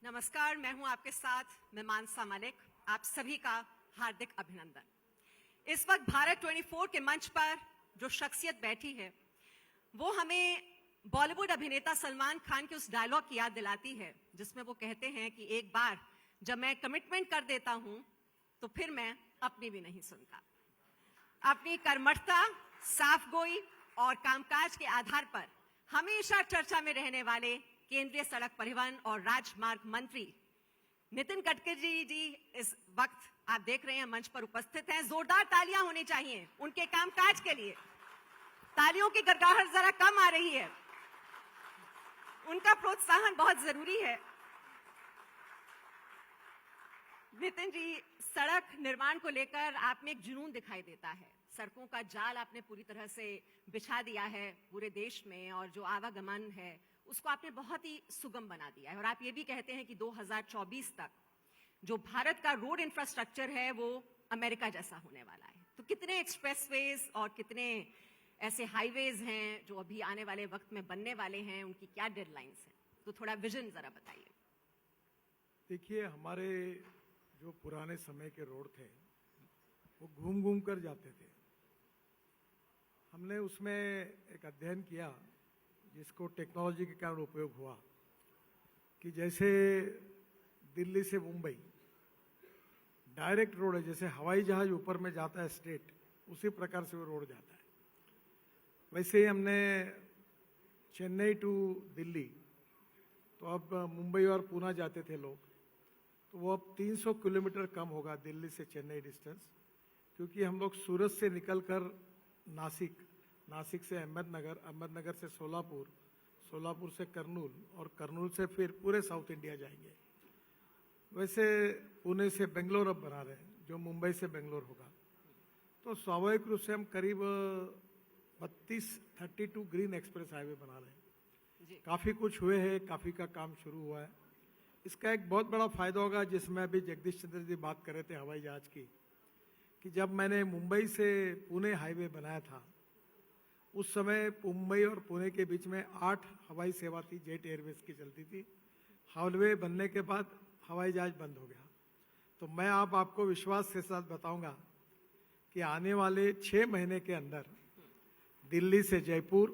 नमस्कार, मैं हूं आपके साथ मैं मानसा मलिक। आप सभी का हार्दिक अभिनंदन। इस वक्त भारत 24 के मंच पर जो शख्सियत बैठी है वो हमें बॉलीवुड अभिनेता सलमान खान के उस डायलॉग की याद दिलाती है जिसमें वो कहते हैं कि एक बार जब मैं कमिटमेंट कर देता हूं तो फिर मैं अपनी भी नहीं सुनता। अपनी कर्मठता, साफगोई और कामकाज के आधार पर हमेशा चर्चा में रहने वाले केंद्रीय सड़क परिवहन और राजमार्ग मंत्री नितिन गडकरी जी इस वक्त आप देख रहे हैं मंच पर उपस्थित हैं। जोरदार तालियां होनी चाहिए उनके कामकाज के लिए। तालियों की गड़गड़ाहट जरा कम आ रही है, उनका प्रोत्साहन बहुत जरूरी है। नितिन जी, सड़क निर्माण को लेकर आप में एक जुनून दिखाई देता है। सड़कों का जाल आपने पूरी तरह से बिछा दिया है पूरे देश में और जो आवागमन है उसको आपने बहुत ही सुगम बना दिया है। और आप ये भी कहते हैं कि 2024 तक जो भारत का रोड इंफ्रास्ट्रक्चर है वो अमेरिका जैसा होने वाला है। तो कितने एक्सप्रेसवेज और कितने ऐसे हाईवेज हैं जो अभी आने वाले वक्त में बनने वाले हैं, उनकी क्या डेडलाइंस हैं? तो थोड़ा विजन जरा बताइए। देखिए, हमारे जो पुराने समय के रोड थे वो घूम घूम कर जाते थे। हमने उसमें एक अध्ययन किया जिसको टेक्नोलॉजी के कारण उपयोग हुआ कि जैसे दिल्ली से मुंबई डायरेक्ट रोड है, जैसे हवाई जहाज ऊपर में जाता है स्ट्रेट, उसी प्रकार से वो रोड जाता है। वैसे ही हमने चेन्नई टू दिल्ली, तो अब मुंबई और पुणे जाते थे लोग, तो वो अब 300 किलोमीटर कम होगा दिल्ली से चेन्नई डिस्टेंस, क्योंकि हम लोग सूरत से निकलकर नासिक से अहमदनगर, अहमदनगर से सोलापुर, सोलापुर से कर्नूल और कर्नूल से फिर पूरे साउथ इंडिया जाएंगे। वैसे पुणे से बेंगलोर अब बना रहे हैं जो मुंबई से बेंगलोर होगा। तो स्वाभाविक रूप से हम करीब 32 ग्रीन एक्सप्रेस हाईवे बना रहे हैं। काफ़ी कुछ हुए हैं, काफ़ी का काम शुरू हुआ है। इसका एक बहुत बड़ा फायदा होगा, जिसमें अभी जगदीश चंद्र जी बात कर रहे थे हवाई जहाज की, कि जब मैंने मुंबई से पुणे हाईवे बनाया था उस समय मुंबई और पुणे के बीच में 8 हवाई सेवा थी, जेट एयरवेज की चलती थी। हाईवे बनने के बाद हवाई जहाज बंद हो गया। तो मैं आपको विश्वास के साथ बताऊंगा कि आने वाले 6 महीने के अंदर दिल्ली से जयपुर,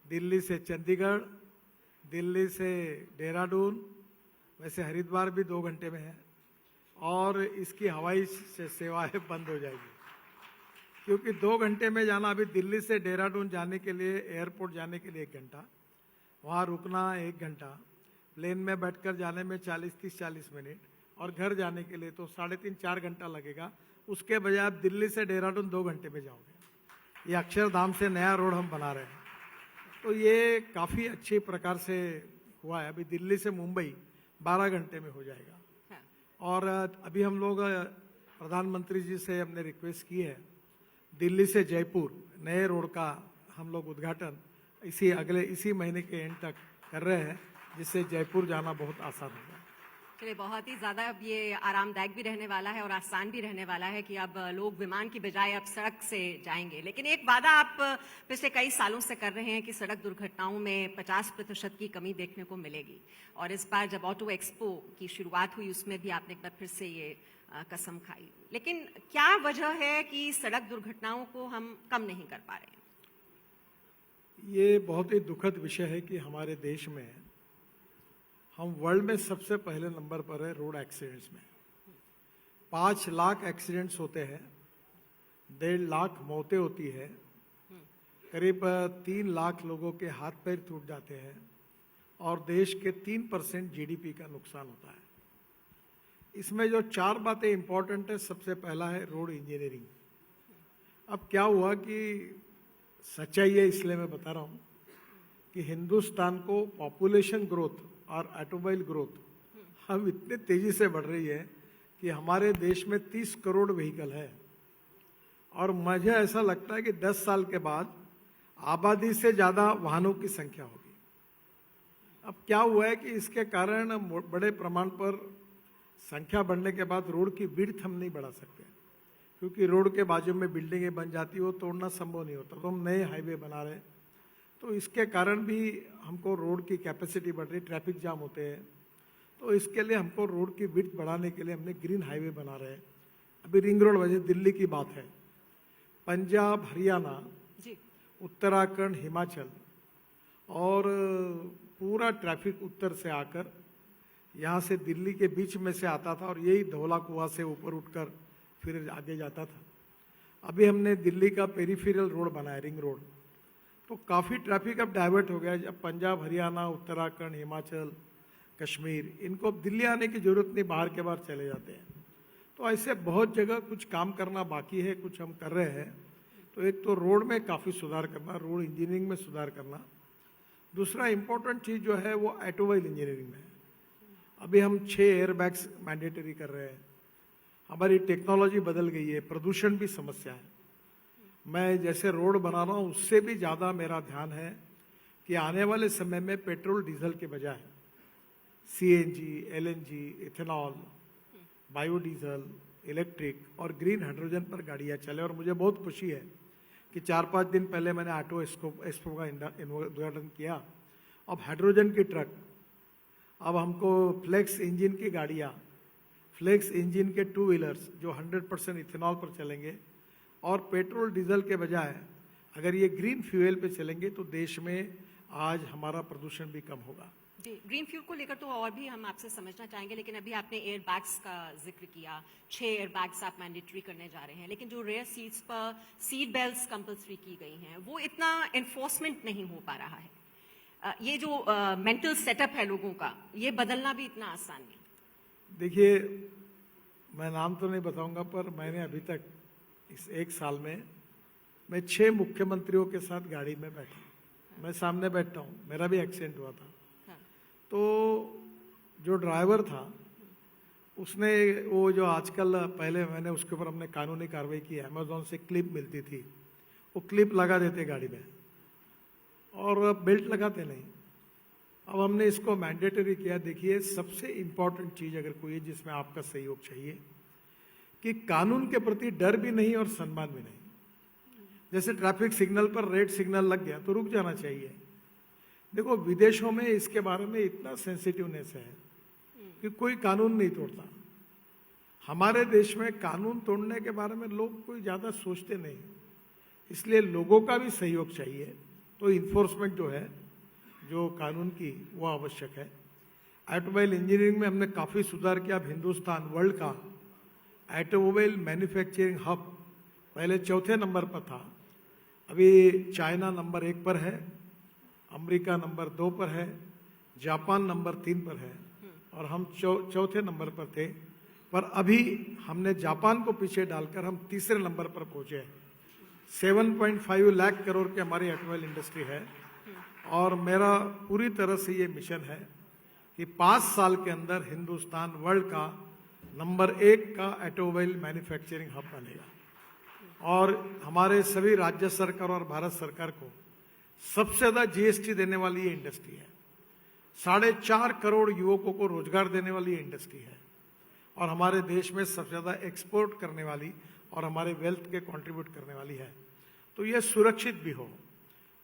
दिल्ली से चंडीगढ़, दिल्ली से देहरादून, वैसे हरिद्वार भी 2 घंटे में है, और इसकी हवाई सेवाएं बंद हो जाएगी। क्योंकि 2 घंटे में जाना, अभी दिल्ली से देहरादून जाने के लिए, एयरपोर्ट जाने के लिए 1 घंटा, वहाँ रुकना 1 घंटा, प्लेन में बैठकर जाने में 30-40 मिनट, और घर जाने के लिए तो 3.5-4 घंटा लगेगा। उसके बजाय आप दिल्ली से देहरादून 2 घंटे में जाओगे। ये अक्षरधाम से नया रोड हम बना रहे हैं, तो ये काफ़ी अच्छी प्रकार से हुआ है। अभी दिल्ली से मुंबई 12 घंटे में हो जाएगा। और अभी हम लोग प्रधानमंत्री जी से हमने रिक्वेस्ट की है, दिल्ली से जयपुर नए रोड का हम लोग उद्घाटन इसी महीने के एंड तक कर रहे हैं, जिससे जयपुर जाना बहुत आसान होगा। चलिए, बहुत ही ज़्यादा अब ये आरामदायक भी रहने वाला है और आसान भी रहने वाला है कि अब लोग विमान की बजाय अब सड़क से जाएंगे। लेकिन एक वादा आप पिछले कई सालों से कर रहे हैं कि सड़क दुर्घटनाओं में 50% की कमी देखने को मिलेगी, और इस बार जब ऑटो एक्सपो की शुरुआत हुई उसमें भी आपने एक बार फिर से ये कसम खाई। लेकिन क्या वजह है कि सड़क दुर्घटनाओं को हम कम नहीं कर पा रहे हैं? ये बहुत ही दुखद विषय है कि हमारे देश में हम वर्ल्ड में सबसे पहले नंबर पर है रोड एक्सीडेंट्स में। 5 लाख एक्सीडेंट्स होते हैं, 1.5 लाख मौतें होती है, करीब 3 लाख लोगों के हाथ पैर टूट जाते हैं, और देश के 3% जीडीपी का नुकसान होता है। इसमें जो 4 बातें इंपॉर्टेंट है, सबसे पहला है रोड इंजीनियरिंग। अब क्या हुआ कि सच्चाई है, इसलिए मैं बता रहा हूँ कि हिंदुस्तान को पॉपुलेशन ग्रोथ और ऑटोमोबाइल ग्रोथ अब इतने तेजी से बढ़ रही है कि हमारे देश में 30 करोड़ व्हीकल है, और मुझे ऐसा लगता है कि 10 साल के बाद आबादी से ज़्यादा वाहनों की संख्या होगी। अब क्या हुआ है कि इसके कारण बड़े प्रमाण पर संख्या बढ़ने के बाद रोड की विड्थ हम नहीं बढ़ा सकते, क्योंकि रोड के बाजू में बिल्डिंगें बन जाती है, वो तोड़ना संभव नहीं होता। तो हम नए हाईवे बना रहे हैं, तो इसके कारण भी हमको रोड की कैपेसिटी बढ़ रही, ट्रैफिक जाम होते हैं। तो इसके लिए हमको रोड की विड्थ बढ़ाने के लिए हमने ग्रीन हाईवे बना रहे हैं। अभी रिंग रोड वजह दिल्ली की बात है, पंजाब, हरियाणा, जी उत्तराखंड, हिमाचल और पूरा ट्रैफिक उत्तर से आकर यहाँ से दिल्ली के बीच में से आता था और यही धौला कुआं से ऊपर उठकर फिर आगे जाता था। अभी हमने दिल्ली का पेरिफेरल रोड बनाया, रिंग रोड, तो काफ़ी ट्रैफिक अब डाइवर्ट हो गया। अब पंजाब, हरियाणा, उत्तराखंड, हिमाचल, कश्मीर, इनको अब दिल्ली आने की जरूरत नहीं, बाहर के बाहर चले जाते हैं। तो ऐसे बहुत जगह कुछ काम करना बाकी है, कुछ हम कर रहे हैं। तो एक तो रोड में काफ़ी सुधार करना, रोड इंजीनियरिंग में सुधार करना। दूसरा इम्पोर्टेंट चीज़ जो है वो ऑटोमोबाइल इंजीनियरिंग में है। अभी हम 6 एयरबैग्स मैंडेटरी कर रहे हैं। हमारी टेक्नोलॉजी बदल गई है, प्रदूषण भी समस्या है। मैं जैसे रोड बना रहा हूँ उससे भी ज़्यादा मेरा ध्यान है कि आने वाले समय में पेट्रोल डीजल के बजाय CNG, LNG, ethanol, biodiesel, electric और ग्रीन हाइड्रोजन पर गाड़ियाँ चले। और मुझे बहुत खुशी है कि 4-5 दिन पहले मैंने ऑटो एक्सपो का उद्घाटन किया। अब हाइड्रोजन की ट्रक, अब हमको फ्लेक्स इंजन की गाड़ियाँ, फ्लेक्स इंजन के 2 व्हीलर्स जो 100% इथेनॉल पर चलेंगे और पेट्रोल डीजल के बजाय अगर ये ग्रीन फ्यूल पे चलेंगे तो देश में आज हमारा प्रदूषण भी कम होगा। जी, ग्रीन फ्यूल को लेकर तो और भी हम आपसे समझना चाहेंगे, लेकिन अभी आपने एयर बैग्स का जिक्र किया। 6 एयर बैग्स आप मैंडेटरी करने जा रहे हैं, लेकिन जो रेयर सीट्स पर सीट बेल्ट्स कंपलसरी की गई हैं वो इतना एनफोर्समेंट नहीं हो पा रहा है। ये जो मेंटल सेटअप है लोगों का, ये बदलना भी इतना आसान नहीं। देखिए, मैं नाम तो नहीं बताऊंगा, पर मैंने अभी तक इस 1 साल में मैं 6 मुख्यमंत्रियों के साथ गाड़ी में बैठा। मैं सामने बैठता हूँ, मेरा भी एक्सीडेंट हुआ था। हाँ। तो जो ड्राइवर था उसने वो जो आजकल, पहले मैंने उसके ऊपर हमने कानूनी कार्रवाई की, अमेजोन से क्लिप मिलती थी, वो क्लिप लगा देते गाड़ी में और बेल्ट लगाते नहीं। अब हमने इसको मैंडेटरी किया। देखिए, सबसे इम्पोर्टेंट चीज़ अगर कोई है जिसमें आपका सहयोग चाहिए कि कानून के प्रति डर भी नहीं और सम्मान भी नहीं। जैसे ट्रैफिक सिग्नल पर रेड सिग्नल लग गया तो रुक जाना चाहिए। देखो, विदेशों में इसके बारे में इतना सेंसिटिवनेस है कि कोई कानून नहीं तोड़ता। हमारे देश में कानून तोड़ने के बारे में लोग कोई ज़्यादा सोचते नहीं, इसलिए लोगों का भी सहयोग चाहिए। तो इन्फोर्समेंट जो है, जो कानून की, वो आवश्यक है। ऑटोमोबाइल इंजीनियरिंग में हमने काफ़ी सुधार किया। अब हिंदुस्तान वर्ल्ड का ऑटोमोबाइल मैन्युफैक्चरिंग हब पहले 4थे नंबर पर था, अभी चाइना नंबर 1 पर है, अमेरिका नंबर 2 पर है, जापान नंबर 3 पर है और हम 4थे नंबर पर थे। पर अभी हमने जापान को पीछे डालकर हम 3रे नंबर पर पहुंचे हैं। 7.5 लाख करोड़ की हमारी ऑटोमोबाइल इंडस्ट्री है और मेरा पूरी तरह से ये मिशन है कि 5 साल के अंदर हिंदुस्तान वर्ल्ड का नंबर 1 का ऑटोमोबाइल मैन्युफैक्चरिंग हब बनेगा। और हमारे सभी राज्य सरकार और भारत सरकार को सबसे ज़्यादा GST देने वाली ये इंडस्ट्री है। 4.5 करोड़ युवकों को रोजगार देने वाली ये इंडस्ट्री है और हमारे देश में सबसे ज़्यादा एक्सपोर्ट करने वाली और हमारे वेल्थ के कंट्रीब्यूट करने वाली है। तो ये सुरक्षित भी हो,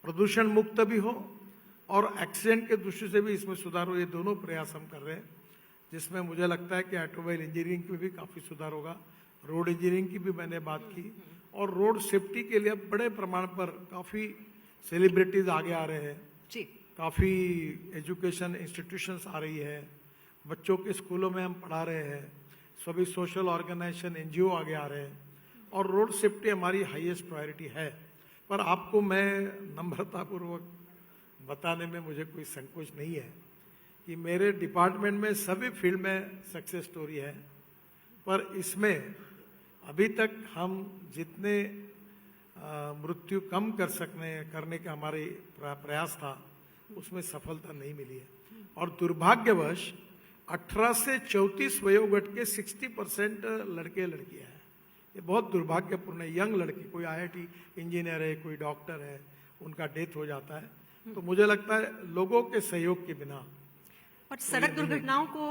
प्रदूषण मुक्त भी हो और एक्सीडेंट के दृष्टि से भी इसमें सुधार हो। ये दोनों प्रयास हम कर रहे हैं, जिसमें मुझे लगता है कि ऑटोमोबाइल इंजीनियरिंग में भी काफ़ी सुधार होगा। रोड इंजीनियरिंग की भी मैंने बात की और रोड सेफ्टी के लिए बड़े प्रमाण पर काफ़ी सेलिब्रिटीज आगे आ रहे हैं जी, काफ़ी एजुकेशन इंस्टीट्यूशंस आ रही है, बच्चों के स्कूलों में हम पढ़ा रहे हैं, सभी सोशल ऑर्गेनाइजेशन NGO आगे आ रहे हैं और रोड सेफ्टी हमारी हाईएस्ट प्रायोरिटी है। पर आपको मैं नम्रतापूर्वक बताने में मुझे कोई संकोच नहीं है कि मेरे डिपार्टमेंट में सभी फील्ड में सक्सेस स्टोरी है, पर इसमें अभी तक हम जितने मृत्यु कम करने का हमारे प्रयास था उसमें सफलता नहीं मिली है। और दुर्भाग्यवश 18 से 34 वयोगट के 60% लड़के लड़कियां हैं। ये बहुत दुर्भाग्यपूर्ण है। यंग लड़के, कोई IIT इंजीनियर है, कोई डॉक्टर है, उनका डेथ हो जाता है। तो मुझे लगता है लोगों के सहयोग के बिना। और सड़क दुर्घटनाओं को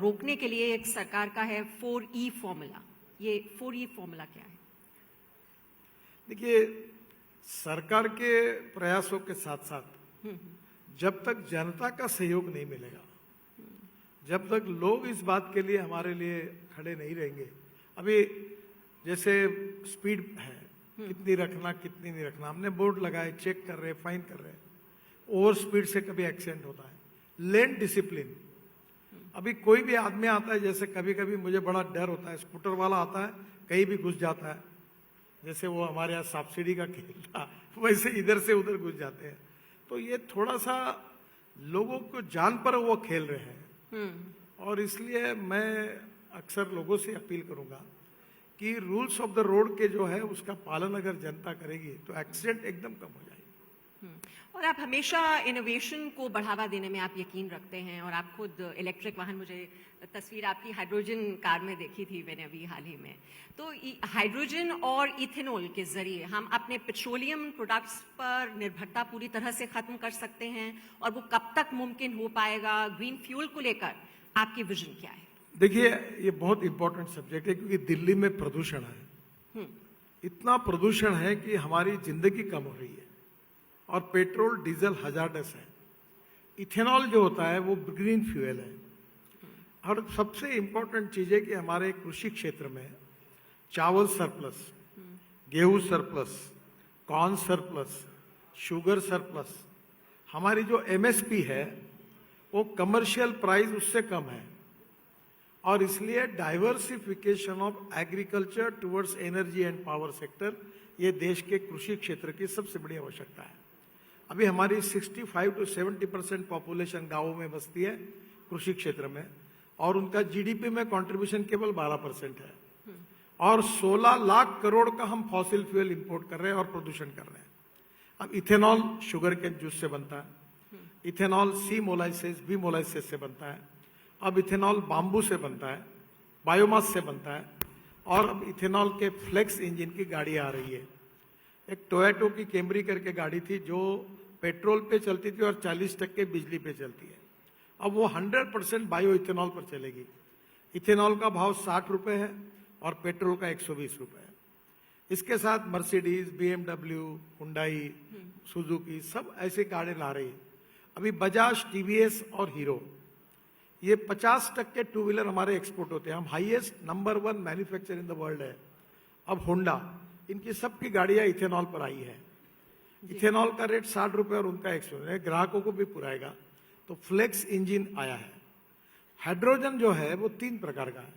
रोकने के लिए एक सरकार का है 4E फॉर्मूला। ये 4E फॉर्मूला क्या है? देखिए, सरकार के प्रयासों के साथ साथ जब तक जनता का सहयोग नहीं मिलेगा, जब तक लोग इस बात के लिए हमारे लिए खड़े नहीं रहेंगे, अभी जैसे स्पीड है, कितनी रखना कितनी नहीं रखना, हमने बोर्ड लगाए, चेक कर रहे, फाइन कर रहे, ओवर स्पीड से कभी एक्सीडेंट होता है। लेन डिसिप्लिन, अभी कोई भी आदमी आता है, जैसे कभी कभी मुझे बड़ा डर होता है, स्कूटर वाला आता है कहीं भी घुस जाता है, जैसे वो हमारे यहाँ सब्सिडी का खेल था वैसे इधर से उधर घुस जाते हैं। तो ये थोड़ा सा लोगों को जान पर वो खेल रहे हैं, और इसलिए मैं अक्सर लोगों से अपील करूंगा कि रूल्स ऑफ द रोड के जो है उसका पालन अगर जनता करेगी तो एक्सीडेंट एकदम कम हो जाएगी। और आप हमेशा इनोवेशन को बढ़ावा देने में आप यकीन रखते हैं, और आप खुद इलेक्ट्रिक वाहन, मुझे तस्वीर आपकी हाइड्रोजन कार में देखी थी मैंने अभी हाल ही में, तो हाइड्रोजन और इथेनॉल के जरिए हम अपने पेट्रोलियम प्रोडक्ट्स पर निर्भरता पूरी तरह से खत्म कर सकते हैं, और वो कब तक मुमकिन हो पाएगा? ग्रीन फ्यूल को लेकर आपकी विजन क्या है? देखिए, ये बहुत इंपॉर्टेंट सब्जेक्ट है, क्योंकि दिल्ली में प्रदूषण है, इतना प्रदूषण है कि हमारी जिंदगी कम हो रही है, और पेट्रोल डीजल हजार्डस है। इथेनॉल जो होता है वो ग्रीन फ्यूल है, और सबसे इंपॉर्टेंट चीज है कि हमारे कृषि क्षेत्र में चावल सरप्लस, गेहूं surplus, corn surplus, sugar surplus, हमारी जो एमएसपी है वो कमर्शियल प्राइस उससे कम है, और इसलिए diversification of agriculture towards energy and power sector ये देश के कृषि क्षेत्र की सबसे बड़ी आवश्यकता है। अभी हमारी 65 to 70% पॉपुलेशन गांवों में बसती है कृषि क्षेत्र में, और उनका जीडीपी में कंट्रीब्यूशन केवल 12% है, और 16 लाख करोड़ का हम फॉसिल फ्यूल इंपोर्ट कर रहे हैं और प्रदूषण कर रहे हैं। अब इथेनॉल शुगर के जूस से बनता है, इथेनॉल सी मोलाइसिस, बी मोलाइसिस से बनता है, अब इथेनॉल बाम्बू से बनता है, बायोमास से बनता है, और अब इथेनॉल के फ्लेक्स इंजन की गाड़ी आ रही है। एक टोयोटो की कैमरी करके गाड़ी थी जो पेट्रोल पे चलती थी और 40% बिजली पे चलती है, अब वो 100% बायो इथेनॉल पर चलेगी। इथेनॉल का भाव 60 रुपए है और पेट्रोल का 120 रुपए है। इसके साथ मर्सिडीज, बीएमडब्ल्यू, हुंडई, सुजुकी सब ऐसे गाड़ी ला रही है। अभी बजाज, टीवीएस और हीरो, ये 50% टू व्हीलर हमारे एक्सपोर्ट होते हैं, हम highest number 1 manufacturer in the world है। अब होंडा, इनकी सबकी गाड़ियां इथेनॉल पर आई है। इथेनॉल का रेट 60 रुपए और उनका 100 है, ग्राहकों को भी पुराएगा। तो फ्लेक्स इंजन आया है। हाइड्रोजन जो है वो 3 प्रकार का है,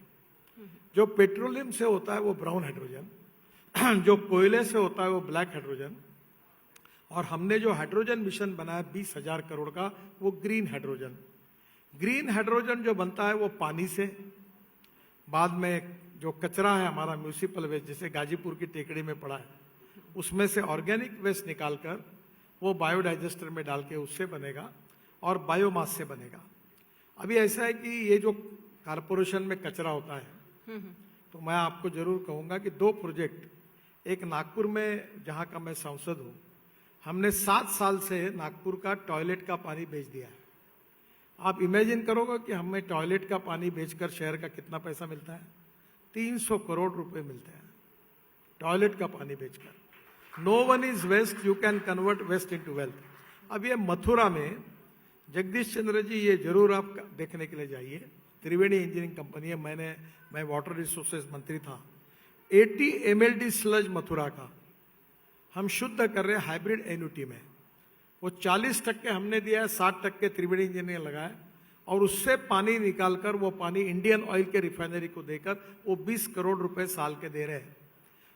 जो पेट्रोलियम से होता है वो ब्राउन हाइड्रोजन, जो कोयले से होता है वो ब्लैक हाइड्रोजन, और हमने जो हाइड्रोजन मिशन बनाया 20,000 करोड़ का, वो ग्रीन हाइड्रोजन। ग्रीन हाइड्रोजन जो बनता है वो पानी से, बाद में जो कचरा है हमारा म्यूनिसिपल वेस्ट, जैसे गाजीपुर की टेकड़ी में पड़ा है, उसमें से ऑर्गेनिक वेस्ट निकालकर वो बायोडाइजेस्टर में डाल के उससे बनेगा, और बायोमास से बनेगा। अभी ऐसा है कि ये जो कारपोरेशन में कचरा होता है, तो मैं आपको जरूर कहूंगा कि 2 प्रोजेक्ट, एक नागपुर में जहां का मैं सांसद हूं, हमने 7 साल से नागपुर का टॉयलेट का पानी बेच दिया है। आप इमेजिन करोगे कि हमें टॉयलेट का पानी बेचकर शहर का कितना पैसा मिलता है? 300 करोड़ रुपए मिलते हैं टॉयलेट का पानी बेचकर। No one is waste, you can convert waste into wealth. अब ये मथुरा में जगदीश चंद्र जी, ये जरूर आप देखने के लिए जाइए, त्रिवेणी इंजीनियरिंग कंपनी है, मैं वाटर रिसोर्सेज मंत्री था। 80 mld स्लज मथुरा का हम शुद्ध कर रहे हैं हाइब्रिड एन्युटी में, वो 40% हमने दिया है, 60% त्रिवेणी इंजीनियरिंग लगाया, और उससे पानी निकालकर वो पानी इंडियन ऑयल के रिफाइनरी को देकर वो 20 करोड़ रुपए साल के दे रहे हैं।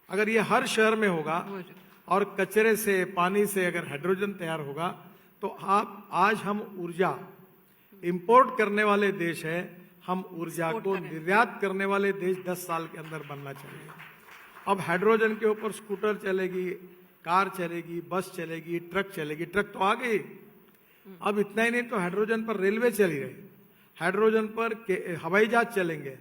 अगर ये हर शहर में होगा और कचरे से, पानी से अगर हाइड्रोजन तैयार होगा, तो आप आज हम ऊर्जा इंपोर्ट करने वाले देश है, हम ऊर्जा को निर्यात करने वाले देश 10 साल के अंदर बनना चाहिए। अब हाइड्रोजन के ऊपर स्कूटर चलेगी, कार चलेगी, बस चलेगी, ट्रक चलेगी। ट्रक तो आ गई, अब इतना ही नहीं तो हाइड्रोजन पर रेलवे चली रही, हाइड्रोजन पर हवाई जहाज चलेंगे,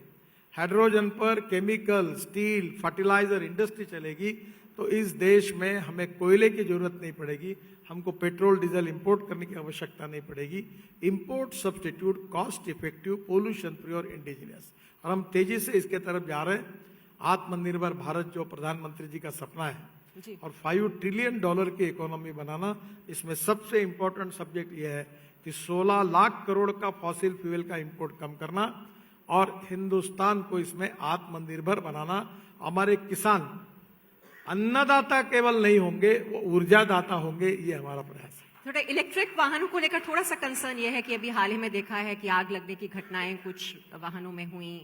हाइड्रोजन पर केमिकल, स्टील, फर्टिलाइजर इंडस्ट्री चलेगी। तो इस देश में हमें कोयले की जरूरत नहीं पड़ेगी, हमको पेट्रोल डीजल इंपोर्ट करने की आवश्यकता नहीं पड़ेगी। Import substitute, cost effective, pollution free और इंडिजिनियस, और हम तेजी से इसके तरफ जा रहे हैं। आत्मनिर्भर भारत जो प्रधानमंत्री जी का सपना है, और $5 ट्रिलियन की इकोनॉमी बनाना, इसमें सबसे इंपॉर्टेंट सब्जेक्ट यह है कि 16 लाख करोड़ का फॉसिल फ्यूल का इंपोर्ट कम करना और हिंदुस्तान को इसमें आत्मनिर्भर बनाना। हमारे किसान अन्नदाता केवल नहीं होंगे, वो ऊर्जादाता होंगे, ये हमारा प्रयास है। थोड़ा इलेक्ट्रिक वाहनों को लेकर थोड़ा सा कंसर्न यह है कि अभी हाल ही में देखा है कि आग लगने की घटनाएं कुछ वाहनों में हुई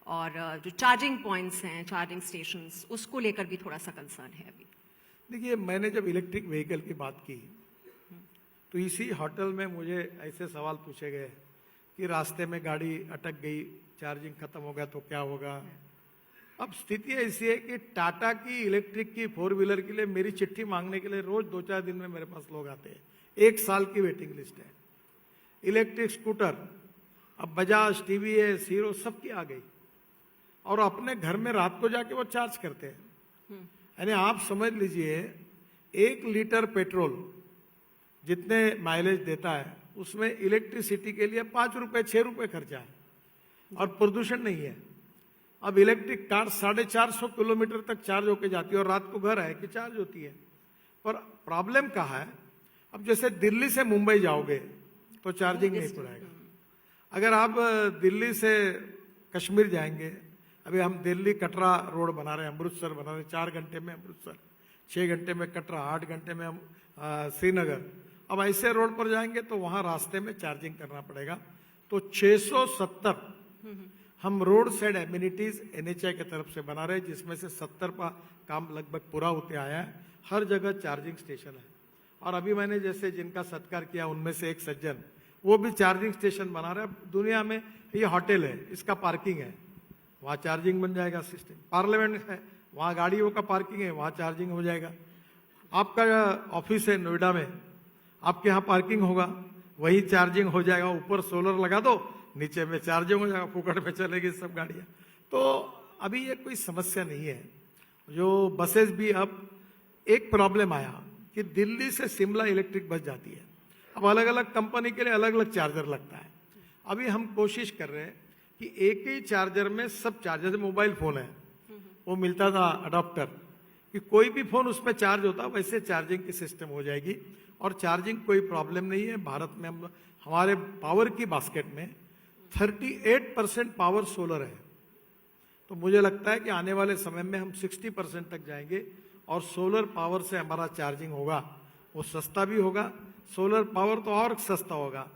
और जो चार्जिंग पॉइंट्स हैं, चार्जिंग स्टेशंस, उसको लेकर भी थोड़ा सा कंसर्न है अभी। देखिए, मैंने जब इलेक्ट्रिक व्हीकल की बात की तो इसी होटल में मुझे ऐसे सवाल पूछे गए कि रास्ते में गाड़ी अटक गई, चार्जिंग खत्म हो गया तो क्या होगा। अब स्थिति ऐसी है कि टाटा की इलेक्ट्रिक की 4 व्हीलर के लिए मेरी चिट्ठी मांगने के लिए रोज 2-4 दिन में मेरे पास लोग आते हैं। 1 साल की वेटिंग लिस्ट है। इलेक्ट्रिक स्कूटर अब बजाज, टीवीएस, हीरो सबकी आ गई और अपने घर में रात को जाके वो चार्ज करते हैं। यानी आप समझ लीजिए 1 लीटर पेट्रोल जितने माइलेज देता है उसमें इलेक्ट्रिसिटी के लिए 5 रुपए 6 रुपए खर्चा है और प्रदूषण नहीं है। अब इलेक्ट्रिक कार 450 किलोमीटर तक चार्ज होके जाती है और रात को घर आए कि चार्ज होती है। पर प्रॉब्लम कहाँ है, अब जैसे दिल्ली से मुंबई जाओगे तो चार्जिंग नहीं पड़ेगा। अगर आप दिल्ली से कश्मीर जाएंगे, अभी हम दिल्ली कटरा रोड बना रहे हैं, अमृतसर बना रहे हैं, 4 घंटे में अमृतसर, 6 घंटे में कटरा, 8 घंटे में हम श्रीनगर। अब ऐसे रोड पर जाएंगे तो वहां रास्ते में चार्जिंग करना पड़ेगा। तो 670 हम रोड साइड एम्यूनिटीज NHAI की तरफ से बना रहे हैं, जिसमें से 70 का काम लगभग पूरा होते आया है। हर जगह चार्जिंग स्टेशन है और अभी मैंने जैसे जिनका सत्कार किया उनमें से एक सज्जन, वो भी चार्जिंग स्टेशन बना रहे हैं। दुनिया में ये होटल है, इसका पार्किंग है, वहां चार्जिंग बन जाएगा सिस्टम। पार्लियामेंट है, वहां गाड़ियों का पार्किंग है, वहां चार्जिंग हो जाएगा। आपका ऑफिस है नोएडा में, आपके यहाँ पार्किंग होगा, वही चार्जिंग हो जाएगा। ऊपर सोलर लगा दो, नीचे में चार्जिंग हो जाएगा, फुकट में चलेगी सब गाड़ियां। तो अभी ये कोई समस्या नहीं है। जो बसेस भी, अब एक प्रॉब्लम आया कि दिल्ली से शिमला इलेक्ट्रिक बस जाती है। अब अलग अलग कंपनी के लिए अलग अलग चार्जर लगता है। अभी हम कोशिश कर रहे हैं कि एक ही चार्जर में सब चार्जर, मोबाइल फोन है वो मिलता था अडॉप्टर, कि कोई भी फोन उस पर चार्ज होता, वैसे चार्जिंग की सिस्टम हो जाएगी और चार्जिंग कोई प्रॉब्लम नहीं है। भारत में हम हमारे पावर की बास्केट में 38% पावर सोलर है। तो मुझे लगता है कि आने वाले समय में हम 60% तक जाएंगे और सोलर पावर से हमारा चार्जिंग होगा, वो सस्ता भी होगा। सोलर पावर तो और सस्ता होगा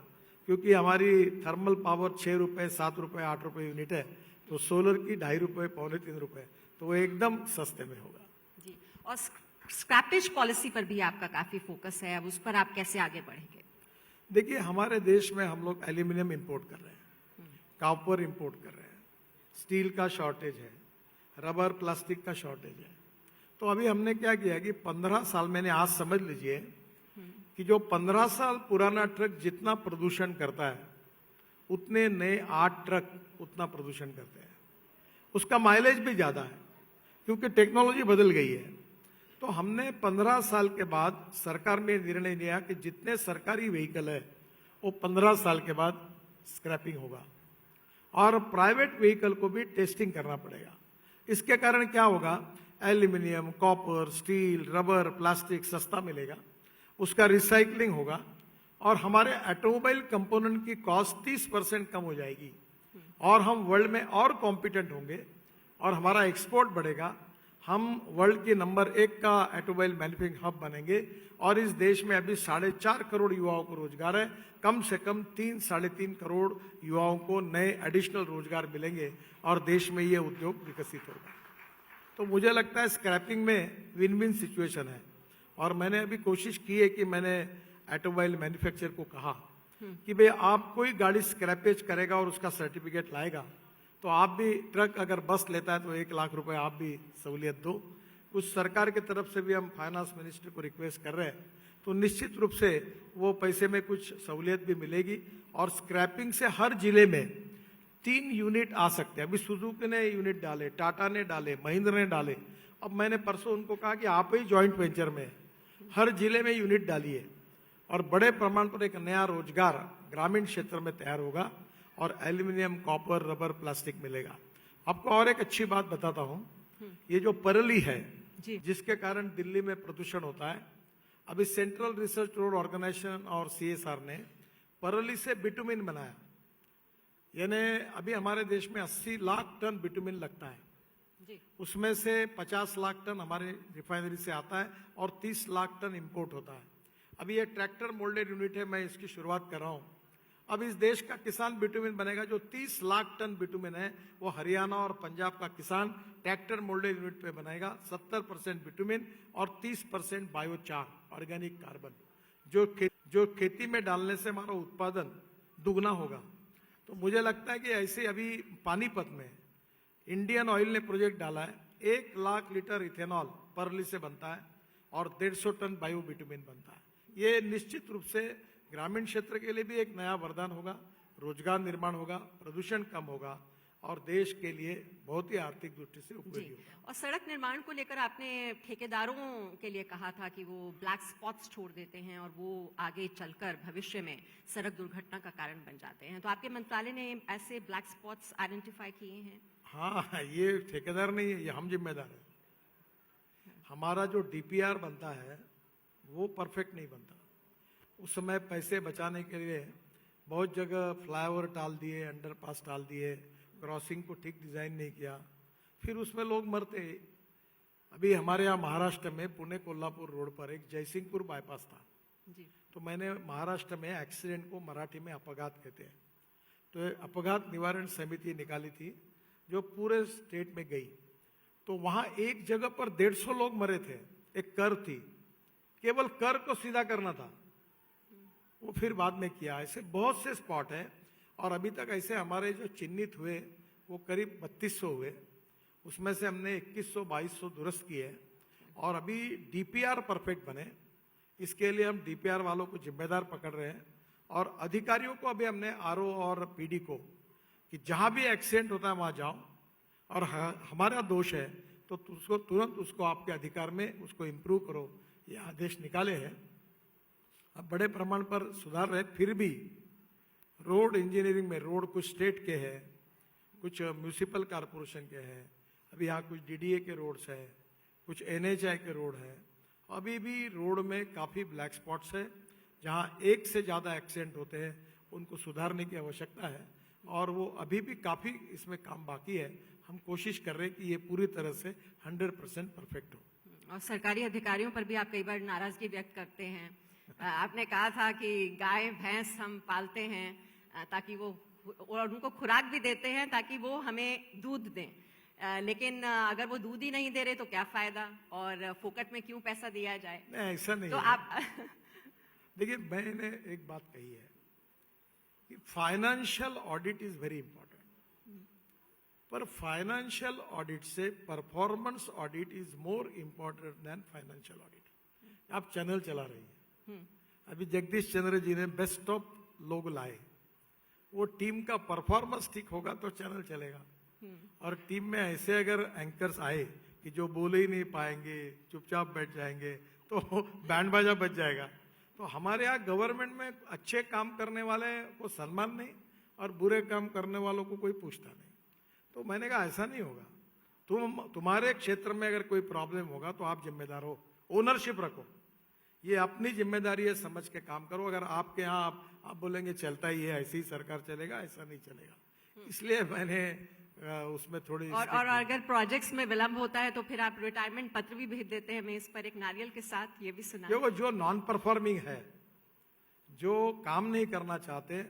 क्योंकि हमारी थर्मल पावर 6 रुपए, 7 रुपए, 8 रुपए यूनिट है, तो सोलर की 2.5 रुपए, 2.25 रुपए, तो वो एकदम सस्ते में होगा। जी, और स्क्रैपेज पॉलिसी पर भी आपका काफी फोकस है, अब उस पर आप कैसे आगे बढ़ेंगे? देखिए, हमारे देश में हम लोग एल्यूमिनियम इंपोर्ट कर रहे हैं, कॉपर इंपोर्ट कर रहे हैं, स्टील का शॉर्टेज है, रबर प्लास्टिक का शॉर्टेज है। तो अभी हमने क्या किया कि 15 साल, मैंने आज समझ लीजिए कि जो 15 साल पुराना ट्रक जितना प्रदूषण करता है उतने नए 8 ट्रक उतना प्रदूषण करते हैं। उसका माइलेज भी ज्यादा है क्योंकि टेक्नोलॉजी बदल गई है। तो हमने 15 साल के बाद सरकार ने निर्णय लिया कि जितने सरकारी व्हीकल है वो 15 साल के बाद स्क्रैपिंग होगा और प्राइवेट व्हीकल को भी टेस्टिंग करना पड़ेगा। इसके कारण क्या होगा, aluminium, copper, steel, rubber, plastic सस्ता मिलेगा, उसका रिसाइकलिंग होगा और हमारे ऑटोमोबाइल कंपोनेंट की कॉस्ट 30% कम हो जाएगी और हम वर्ल्ड में और कॉम्पिटेंट होंगे और हमारा एक्सपोर्ट बढ़ेगा। हम वर्ल्ड की नंबर 1 का ऑटोमोबाइल मैन्युफैक्चरिंग हब बनेंगे और इस देश में अभी 4.5 करोड़ युवाओं को रोजगार है। कम से कम 3-3.5 करोड़ युवाओं को नए एडिशनल रोजगार मिलेंगे और देश में ये उद्योग विकसित होगा। तो मुझे लगता है स्क्रैपिंग में विन विन सिचुएशन है और मैंने अभी कोशिश की है कि मैंने ऑटोमोबाइल मैन्युफैक्चरर को कहा कि भाई आप कोई गाड़ी स्क्रैपेज करेगा और उसका सर्टिफिकेट लाएगा तो आप भी, ट्रक अगर बस लेता है तो 1 लाख रुपए आप भी सहूलियत दो। कुछ सरकार की तरफ से भी हम फाइनेंस मिनिस्टर को रिक्वेस्ट कर रहे हैं, तो निश्चित रूप से वो पैसे में कुछ सहूलियत भी मिलेगी और स्क्रैपिंग से हर जिले में 3 यूनिट आ सकते हैं। अभी सुजुकी ने यूनिट डाले, टाटा ने डाले, महिंद्रा ने डाले। अब मैंने परसों उनको कहा कि आप ही ज्वाइंट वेंचर में हर जिले में यूनिट डालिए और बड़े प्रमाण पर एक नया रोजगार ग्रामीण क्षेत्र में तैयार होगा और एल्यूमिनियम, कॉपर, रबर, प्लास्टिक मिलेगा। आपको और एक अच्छी बात बताता हूं, ये जो परली है जिसके कारण दिल्ली में प्रदूषण होता है, अभी सेंट्रल रिसर्च रोड ऑर्गेनाइजेशन और CSR ने परली से बिटुमिन बनाया। यानी अभी हमारे देश में 80 लाख टन बिटुमिन लगता है, जी उसमें से 50 लाख टन हमारे रिफाइनरी से आता है और 30 लाख टन इंपोर्ट होता है। अभी ये ट्रैक्टर मोल्डेड यूनिट है, मैं इसकी शुरुआत कर रहा हूँ। अब इस देश का किसान बिटुमिन बनेगा। जो 30 लाख टन बिटुमिन है वो हरियाणा और पंजाब का किसान ट्रैक्टर मोल्डेड यूनिट पे बनाएगा। 70% बिटुमिन और 30% बायोचार ऑर्गेनिक कार्बन, जो खेती में डालने से हमारा उत्पादन दुगना होगा। तो मुझे लगता है कि ऐसे अभी पानीपत में इंडियन ऑयल ने प्रोजेक्ट डाला है, 1 लाख लीटर इथेनॉल परली से बनता है और 150 टन बायो बिटुमिन बनता है। ये निश्चित रूप से ग्रामीण क्षेत्र के लिए भी एक नया वरदान होगा, रोजगार निर्माण होगा, प्रदूषण कम होगा और देश के लिए बहुत ही आर्थिक दृष्टि से उपयोगी होगा। और सड़क निर्माण को लेकर आपने ठेकेदारों के लिए कहा था कि वो ब्लैक स्पॉट्स छोड़ देते हैं और वो आगे चलकर भविष्य में सड़क दुर्घटना का कारण बन जाते हैं, तो आपके मंत्रालय ने ऐसे ब्लैक स्पॉट्स आइडेंटिफाई किए हैं? हाँ, ये ठेकेदार नहीं है, ये हम जिम्मेदार है। हमारा जो डीपीआर बनता है वो परफेक्ट नहीं बनता। उस समय पैसे बचाने के लिए बहुत जगह फ्लाईओवर टाल दिए, अंडरपास टाल दिए, क्रॉसिंग को ठीक डिजाइन नहीं किया, फिर उसमें लोग मरते। अभी हमारे यहाँ महाराष्ट्र में पुणे कोल्हापुर रोड पर एक जयसिंहपुर बाईपास था जी। तो मैंने महाराष्ट्र में एक्सीडेंट को मराठी में अपघात कहते हैं, तो अपघात निवारण समिति निकाली थी जो पूरे स्टेट में गई। तो वहां एक जगह पर 150 लोग मरे थे। एक कर थी, केवल कर को सीधा करना था, वो फिर बाद में किया। ऐसे बहुत से स्पॉट हैं और अभी तक ऐसे हमारे जो चिन्हित हुए वो करीब 3200 हुए, उसमें से हमने 2100-2200 दुरुस्त किए और अभी डीपीआर परफेक्ट बने। इसके लिए हम डीपीआर वालों को जिम्मेदार पकड़ रहे हैं और अधिकारियों को अभी हमने आरओ और पीडी को कि जहां भी एक्सीडेंट होता है वहां जाओ और हमारा दोष है तो उसको तुरंत उसको आपके अधिकार में उसको इम्प्रूव करो, ये आदेश निकाले हैं। अब बड़े प्रमाण पर सुधार रहे, फिर भी रोड इंजीनियरिंग में रोड कुछ स्टेट के हैं, कुछ म्यूनिसिपल कॉरपोरेशन के हैं, अभी यहाँ कुछ डीडीए के रोड्स हैं, कुछ एनएचआई के रोड हैं। अभी भी रोड में काफी ब्लैक स्पॉट्स है जहाँ एक से ज्यादा एक्सीडेंट होते हैं, उनको सुधारने की आवश्यकता है और वो अभी भी काफी इसमें काम बाकी है। हम कोशिश कर रहे हैं कि ये पूरी तरह से 100% परफेक्ट हो। और सरकारी अधिकारियों पर भी आप कई बार नाराजगी व्यक्त करते हैं। आपने कहा था कि गाय भैंस हम पालते हैं ताकि वो, और उनको खुराक भी देते हैं ताकि वो हमें दूध दें, लेकिन अगर वो दूध ही नहीं दे रहे तो क्या फायदा, और फोकट में क्यों पैसा दिया जाए? नहीं, ऐसा नहीं तो है। आप देखिए, मैंने एक बात कही है कि financial audit is very important, पर फाइनेंशियल ऑडिट से performance audit is more important than financial audit. आप चैनल चला रही है, अभी जगदीश चंद्र जी ने बेस्ट ऑफ लोग लाए, वो टीम का परफॉर्मेंस ठीक होगा तो चैनल चलेगा। और टीम में ऐसे अगर एंकर्स आए कि जो बोले ही नहीं पाएंगे, चुपचाप बैठ जाएंगे, तो बैंड बाजा बज जाएगा। तो हमारे यहाँ गवर्नमेंट में अच्छे काम करने वाले को सम्मान नहीं और बुरे काम करने वालों को कोई पूछता नहीं। तो मैंने कहा ऐसा नहीं होगा, तुम्हारे क्षेत्र में अगर कोई प्रॉब्लम होगा तो आप जिम्मेदार हो, ओनरशिप रखो, ये अपनी जिम्मेदारी है, समझ के काम करो। अगर आपके यहाँ आप बोलेंगे चलता ही है, ऐसी ही सरकार चलेगा, ऐसा नहीं चलेगा। इसलिए मैंने उसमें थोड़ी और अगर प्रोजेक्ट्स में विलंब होता है तो फिर आप रिटायरमेंट पत्र भी भेज देते हैं मेज पर एक नारियल के साथ, ये भी सुना। देखो, जो नॉन परफॉर्मिंग है, जो काम नहीं करना चाहते,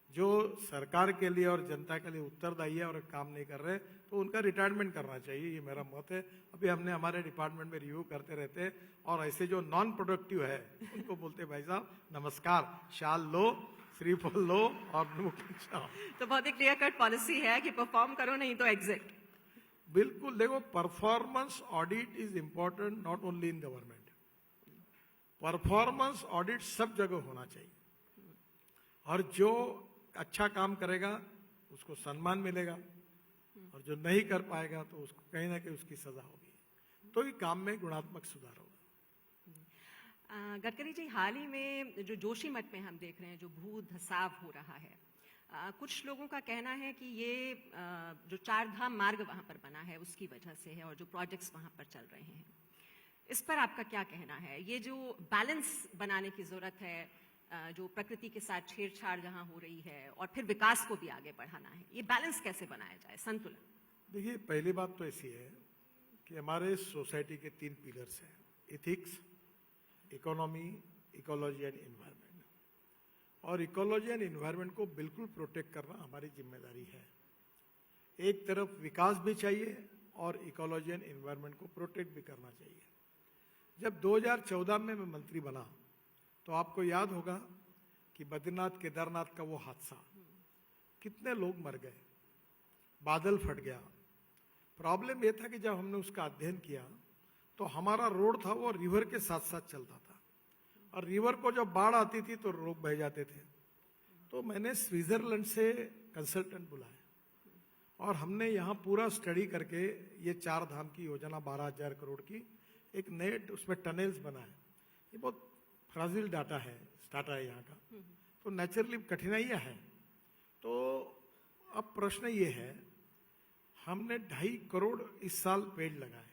जो सरकार के लिए और जनता के लिए उत्तरदायी है और काम नहीं कर रहे, तो उनका रिटायरमेंट करना चाहिए, ये मेरा मत है। अभी हमने हमारे डिपार्टमेंट में रिव्यू करते रहते हैं और ऐसे जो नॉन प्रोडक्टिव है उनको बोलते भाई साहब नमस्कार, शाल लो, श्रीफल लो और तो बहुत ही क्लियर कट पॉलिसी है कि परफॉर्म करो नहीं तो एग्जिट। बिल्कुल। देखो, performance audit is important not only in government, performance audit सब जगह होना चाहिए और जो अच्छा काम करेगा उसको सम्मान मिलेगा और जो नहीं कर पाएगा तो उसको कहीं ना कहीं उसकी सजा होगी, तो ही काम में गुणात्मक सुधार होगा। गडकरी जी, हाल ही में जो जोशीमठ में हम देख रहे हैं जो भू धसाव हो रहा है, कुछ लोगों का कहना है कि ये जो चार धाम मार्ग वहां पर बना है उसकी वजह से है और जो प्रोजेक्ट्स वहां पर चल रहे हैं, इस पर आपका क्या कहना है? ये जो बैलेंस बनाने की जरूरत है, जो प्रकृति के साथ छेड़छाड़ जहां हो रही है, और फिर विकास को भी आगे बढ़ाना है, ये बैलेंस कैसे बनाया जाए, संतुलन? देखिए, पहली बात तो ऐसी है कि हमारे सोसाइटी के 3 पिलर्स हैं: ethics, economy, ecology and environment. और इकोलॉजी एंड एनवायरनमेंट को बिल्कुल प्रोटेक्ट करना हमारी जिम्मेदारी है। एक तरफ विकास भी चाहिए और इकोलॉजी एंड एनवायरनमेंट को प्रोटेक्ट भी करना चाहिए। जब 2014 में मैं मंत्री बना तो आपको याद होगा कि बद्रीनाथ केदारनाथ का वो हादसा, कितने लोग मर गए, बादल फट गया। प्रॉब्लम ये था कि जब हमने उसका अध्ययन किया तो हमारा रोड था वो रिवर के साथ साथ चलता था, और रिवर को जब बाढ़ आती थी तो रोड बह जाते थे। तो मैंने स्विट्जरलैंड से कंसल्टेंट बुलाया और हमने यहाँ पूरा स्टडी करके ये 4 धाम की योजना 12,000 करोड़ की एक नेट, उसमें टनल्स बनाए। ये बहुत फ्राजिल डाटा है यहाँ का, तो नेचुरली कठिनाइयाँ हैं। तो अब प्रश्न ये है, हमने 2.5 करोड़ इस साल पेड़ लगाए।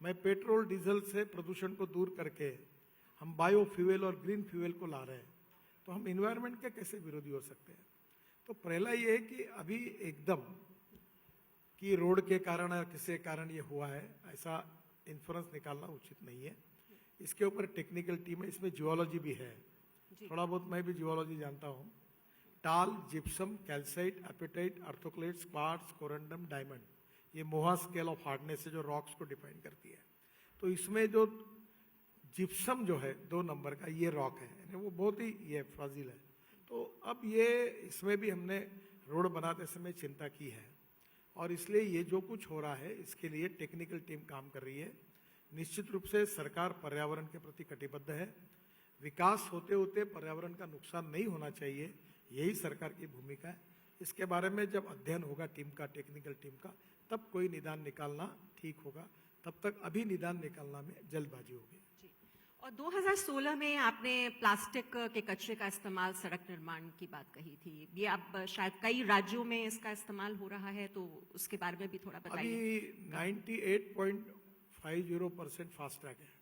मैं पेट्रोल डीजल से प्रदूषण को दूर करके हम बायो फ्यूल और ग्रीन फ्यूल को ला रहे हैं, तो हम इन्वायरमेंट के कैसे विरोधी हो सकते हैं? तो पहला ये है कि अभी एकदम कि रोड के कारण या किसी कारण ये हुआ है, ऐसा इन्फ्रेंस निकालना उचित नहीं है। इसके ऊपर टेक्निकल टीम है, इसमें जियोलॉजी भी है, थोड़ा बहुत मैं भी जियोलॉजी जानता हूँ। Talc, gypsum, calcite, apatite, orthoclase, quartz, corundum, diamond, ये मोहा स्केल ऑफ हार्डनेस है जो रॉक्स को डिफाइन करती है। तो इसमें जो जिप्सम जो है 2 नंबर का, ये रॉक है, वो बहुत ही ये फ्राजिल है। तो अब ये इसमें भी हमने रोड बनाते समय चिंता की है, और इसलिए ये जो कुछ हो रहा है इसके लिए टेक्निकल टीम काम कर रही है। निश्चित रूप से सरकार पर्यावरण के प्रति कटिबद्ध है। विकास होते होते पर्यावरण का नुकसान नहीं होना चाहिए, यही सरकार की भूमिका है। इसके बारे में जब अध्ययन होगा टीम का, टेक्निकल टीम का, तब कोई निदान निकालना ठीक होगा। तब तक अभी निदान निकालना में जल्दबाजी होगी। और 2016 में आपने प्लास्टिक के कचरे का इस्तेमाल सड़क निर्माण की बात कही थी। ये अब शायद कई राज्यों में इसका इस्तेमाल हो रहा है, तो उसके बारे में भी थोड़ा बताइए। अभी 98.50% फास्ट ट्रैक है,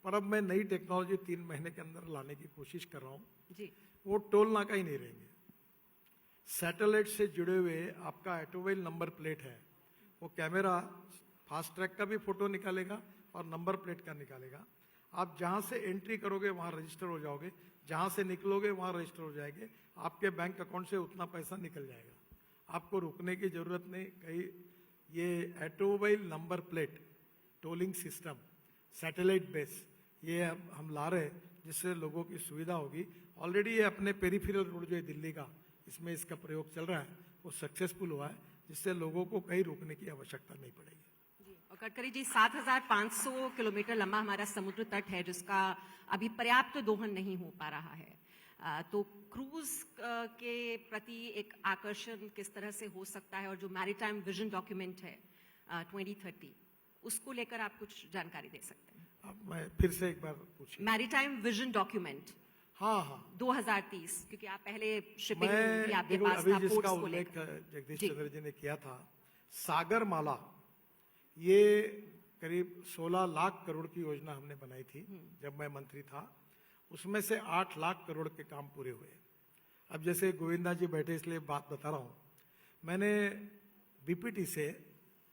पर अब मैं नई टेक्नोलॉजी 3 महीने के अंदर लाने की कोशिश कर रहा हूँ जी। वो टोल नाका ही नहीं रहेंगे, सैटेलाइट से जुड़े हुए आपका ऑटोमोबाइल नंबर प्लेट है, वो कैमरा फास्ट ट्रैक का भी फोटो निकालेगा और नंबर प्लेट का निकालेगा। आप जहां से एंट्री करोगे वहां रजिस्टर हो जाओगे, जहां से निकलोगे वहां रजिस्टर हो जाएंगे। आपके बैंक अकाउंट से उतना पैसा निकल जाएगा, आपको रुकने की जरूरत नहीं कहीं। ये automobile number plate tolling system satellite base ये हम ला रहे हैं, जिससे लोगों की सुविधा होगी। ऑलरेडी ये अपने पेरिफेरल रोड जो है दिल्ली का, इसमें इसका प्रयोग चल रहा है, वो सक्सेसफुल हुआ है, जिससे लोगों को कहीं रुकने की आवश्यकता नहीं पड़ेगी। और गडकरी जी, 7,500 किलोमीटर लंबा हमारा समुद्र तट है, जिसका अभी पर्याप्त दोहन नहीं हो पा रहा है। तो क्रूज के प्रति एक आकर्षण किस तरह से हो सकता है, और जो मैरीटाइम विजन डॉक्यूमेंट है 2030, उसको लेकर आप कुछ जानकारी दे सकते हैं? अब मैं फिर से एक बार पूछिए। मैरीटाइम विजन डॉक्यूमेंट, हाँ 2030, क्योंकि आप पहले शिपिंग भी आपके पास अभी था, जिसका पोर्ट्स को उल्लेख लेकर। जगदीश चंद्र जी ने किया था, सागर माला, ये करीब 16 लाख करोड़ की योजना हमने बनाई थी जब मैं मंत्री था। उसमें से 8 लाख करोड़ के काम पूरे हुए। अब जैसे गोविंदा जी बैठे इसलिए बात बता रहा हूँ, मैंने बीपीटी से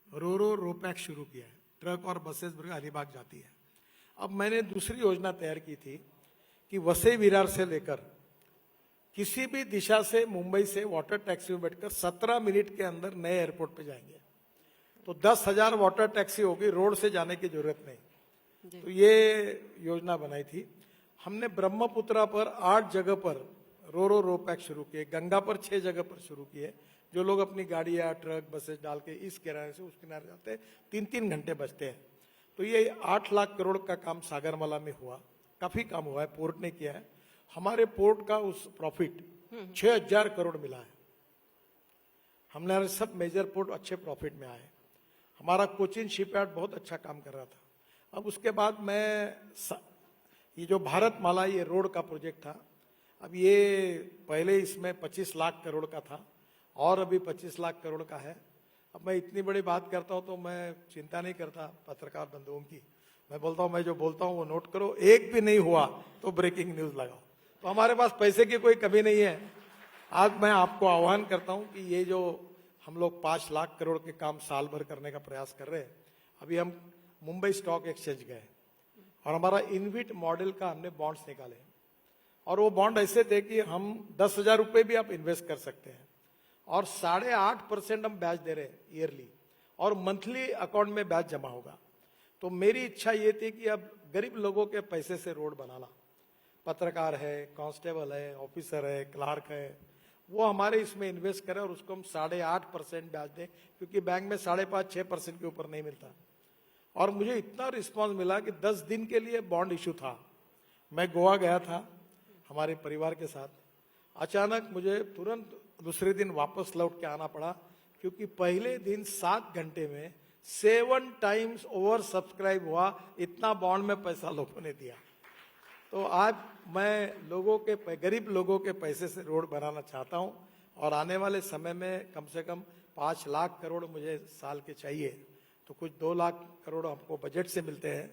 रो पैक शुरू किया है, ट्रक और बसेस अलीबाग जाती है। अब मैंने दूसरी योजना तैयार की थी कि वसई विरार से लेकर किसी भी दिशा से मुंबई से वाटर टैक्सी में बैठकर 17 मिनट के अंदर नए एयरपोर्ट पे जाएंगे। तो 10,000 वाटर टैक्सी होगी, रोड से जाने की जरूरत नहीं। तो ये योजना बनाई थी हमने। ब्रह्मपुत्रा पर 8 जगह पर रो पैक शुरू किए, गंगा पर 6 जगह पर शुरू किए। जो लोग अपनी गाड़ी या ट्रक बसेस डाल के इस किनारे से उस किनारे जाते हैं, 3-3 घंटे बचते हैं। तो ये 8 लाख करोड़ का काम सागरमाला में हुआ, काफी काम हुआ है, पोर्ट ने किया है। हमारे पोर्ट का उस प्रॉफिट 6,000 करोड़ मिला है। हमने सब मेजर पोर्ट अच्छे प्रॉफिट में आए। हमारा कोचिन शिपयार्ड बहुत अच्छा काम कर रहा था। अब उसके बाद ये जो भारत माला ये रोड का प्रोजेक्ट था, अब ये पहले इसमें 25 लाख करोड़ का था और अभी 25 लाख करोड़ का है। अब मैं इतनी बड़ी बात करता हूं तो मैं चिंता नहीं करता पत्रकार बंधुओं की। मैं बोलता हूं, मैं जो बोलता हूं वो नोट करो, एक भी नहीं हुआ तो ब्रेकिंग न्यूज लगाओ। तो हमारे पास पैसे की कोई कमी नहीं है। आज मैं आपको आह्वान करता हूं कि ये जो हम लोग 5 लाख करोड़ के काम साल भर करने का प्रयास कर रहे हैं, अभी हम मुंबई स्टॉक एक्सचेंज गए और हमारा इनविट मॉडल का हमने बॉन्ड्स निकाले, और वो बॉन्ड ऐसे थे कि हम 10,000 रुपए भी आप इन्वेस्ट कर सकते हैं और 8.5% हम ब्याज दे रहे हैं ईयरली, और मंथली अकाउंट में ब्याज जमा होगा। तो मेरी इच्छा ये थी कि अब गरीब लोगों के पैसे से रोड बनाना, पत्रकार है, कांस्टेबल है, ऑफिसर है, क्लार्क है, वो हमारे इसमें इन्वेस्ट करें और उसको हम 8.5% ब्याज दें, क्योंकि बैंक में 5.5-6% के ऊपर नहीं मिलता। और मुझे इतना रिस्पांस मिला कि 10 दिन के लिए बॉन्ड इशू था। मैं गोवा गया था हमारे परिवार के साथ, अचानक मुझे तुरंत दूसरे दिन वापस लौट के आना पड़ा, क्योंकि पहले दिन 7 घंटे में 7 टाइम्स ओवर सब्सक्राइब हुआ, इतना बॉन्ड में पैसा लोगों ने दिया। तो आज मैं लोगों के, गरीब लोगों के पैसे से रोड बनाना चाहता हूं, और आने वाले समय में कम से कम 5 लाख करोड़ मुझे साल के चाहिए। तो कुछ 2 लाख करोड़ हमको बजट से मिलते हैं,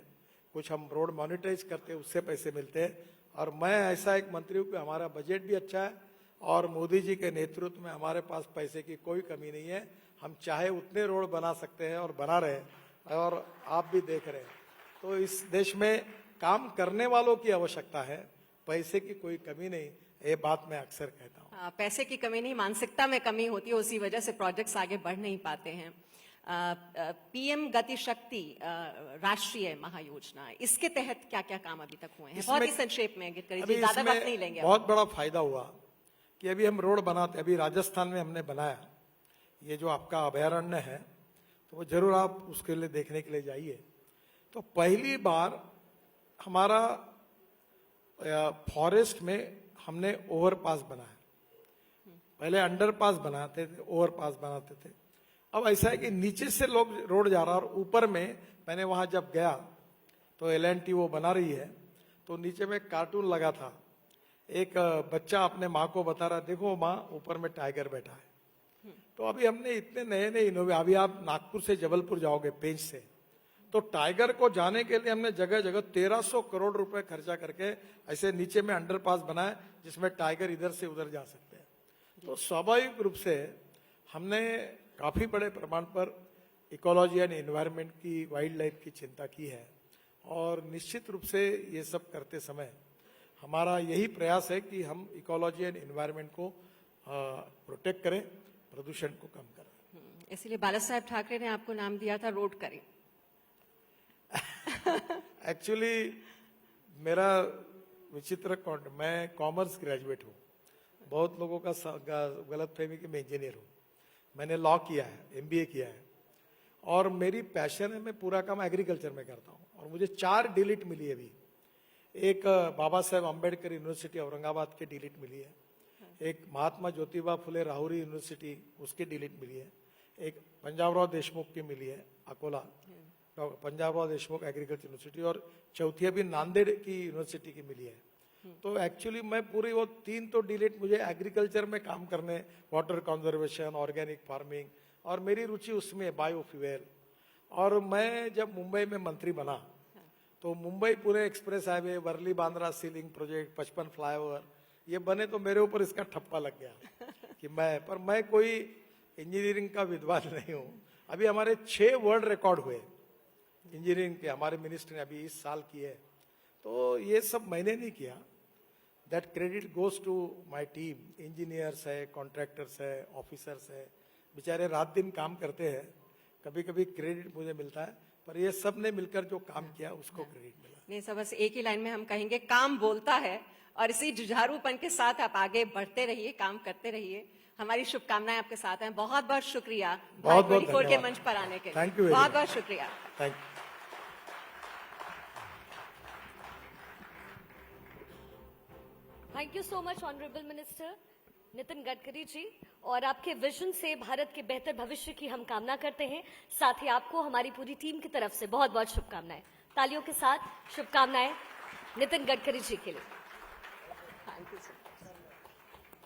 कुछ हम रोड मॉनिटराइज करते हैं उससे पैसे मिलते हैं। और मैं ऐसा एक मंत्री हूं कि हमारा बजट भी अच्छा है और मोदी जी के नेतृत्व में हमारे पास पैसे की कोई कमी नहीं है। हम चाहे उतने रोड बना सकते हैं और बना रहे हैं, और आप भी देख रहे हैं। तो इस देश में काम करने वालों की आवश्यकता है, पैसे की कोई कमी नहीं, ये बात मैं अक्सर कहता हूँ। पैसे की कमी नहीं, मानसिकता में कमी होती है, उसी वजह से प्रोजेक्ट्स आगे बढ़ नहीं पाते हैं। पीएम गति शक्ति राष्ट्रीय महायोजना, इसके तहत क्या क्या काम अभी तक हुए हैं? बहुत ही संक्षेप में गडकरी जी, ज्यादा वक्त नहीं लेंगे। बहुत बड़ा फायदा हुआ कि अभी हम रोड बनाते, अभी राजस्थान में हमने बनाया ये जो आपका अभयारण्य है, तो वो जरूर आप उसके लिए देखने के लिए जाइए। तो पहली बार हमारा फॉरेस्ट में हमने ओवरपास बनाया। पहले अंडरपास बनाते थे, ओवरपास बनाते थे। अब ऐसा है कि नीचे से लोग रोड जा रहा, और ऊपर में मैंने वहां जब गया तो L&T वो बना रही है, तो नीचे में कार्टून लगा था, एक बच्चा अपने माँ को बता रहा, देखो माँ ऊपर में टाइगर बैठा है। तो अभी हमने इतने नए नए इनोवेशन, अभी आप नागपुर से जबलपुर जाओगे पेंच से, तो टाइगर को जाने के लिए हमने जगह जगह 1300 करोड़ रुपए खर्चा करके ऐसे नीचे में अंडरपास बनाए, जिसमें टाइगर इधर से उधर जा सकते हैं। तो स्वाभाविक रूप से हमने काफी बड़े प्रमाण पर इकोलॉजी एंड एनवायरनमेंट की, वाइल्ड लाइफ की चिंता की है, और निश्चित रूप से ये सब करते समय हमारा यही प्रयास है कि हम इकोलॉजी एंड एनवायरनमेंट को प्रोटेक्ट करें, प्रदूषण को कम करें। इसलिए बाला साहेब ठाकरे ने आपको नाम दिया था रोड करें। एक्चुअली मेरा विचित्र मैं कॉमर्स ग्रेजुएट हूँ, बहुत लोगों का गलत फहमी कि मैं इंजीनियर हूँ। मैंने लॉ किया है, MBA किया है, और मेरी पैशन है, मैं पूरा काम एग्रीकल्चर में करता हूँ। और मुझे 4 डिलीट मिली है अभी। एक बाबा साहेब अम्बेडकर यूनिवर्सिटी औरंगाबाद की डिलीट मिली है, एक महात्मा ज्योतिबा फुले राहुरी यूनिवर्सिटी उसकी डिलीट मिली है, एक पंजाबराव देशमुख की मिली है अकोला, पंजाबराव देशमुख एग्रीकल्चर यूनिवर्सिटी, और चौथी अभी नांदेड़ की यूनिवर्सिटी की मिली है। तो एक्चुअली मैं पूरी वो 3 तो डिलीट मुझे एग्रीकल्चर में काम करने, वाटर कंजर्वेशन, ऑर्गेनिक फार्मिंग, और मेरी रुचि उसमें बायोफ्यूल। और मैं जब मुंबई में मंत्री बना, तो Mumbai Pune express highway, Worli Bandra sea link project, 55 flyover ये बने, तो मेरे ऊपर इसका ठप्पा लग गया कि मैं कोई इंजीनियरिंग का विद्वान नहीं हूँ। अभी हमारे 6 वर्ल्ड रिकॉर्ड हुए इंजीनियरिंग के, हमारे मिनिस्टर ने अभी इस साल किए। तो ये सब मैंने नहीं किया, that credit goes to my team. Engineers है, कॉन्ट्रैक्टर्स है, ऑफिसर्स है, बेचारे रात दिन काम करते हैं, कभी कभी क्रेडिट मुझे मिलता है, पर ये सब ने मिलकर जो काम किया उसको क्रेडिट मिला। नहीं सब, बस एक ही लाइन में हम कहेंगे, काम बोलता है, और इसी जुझारूपन के साथ आप आगे बढ़ते रहिए, काम करते रहिए। हमारी शुभकामनाएं आपके साथ हैं। बहुत बहुत शुक्रिया बहुत बहुत भाई के मंच पर आने के लिए। थैंक यू, बहुत बहुत शुक्रिया। Thank you. Thank you so much honourable minister Nitin Gadkari ji, और आपके विजन से भारत के बेहतर भविष्य की हम कामना करते हैं। साथ ही आपको हमारी पूरी टीम की तरफ से बहुत बहुत शुभकामनाएं। तालियों के साथ शुभकामनाएं नितिन गडकरी जी के लिए। Thank you sir.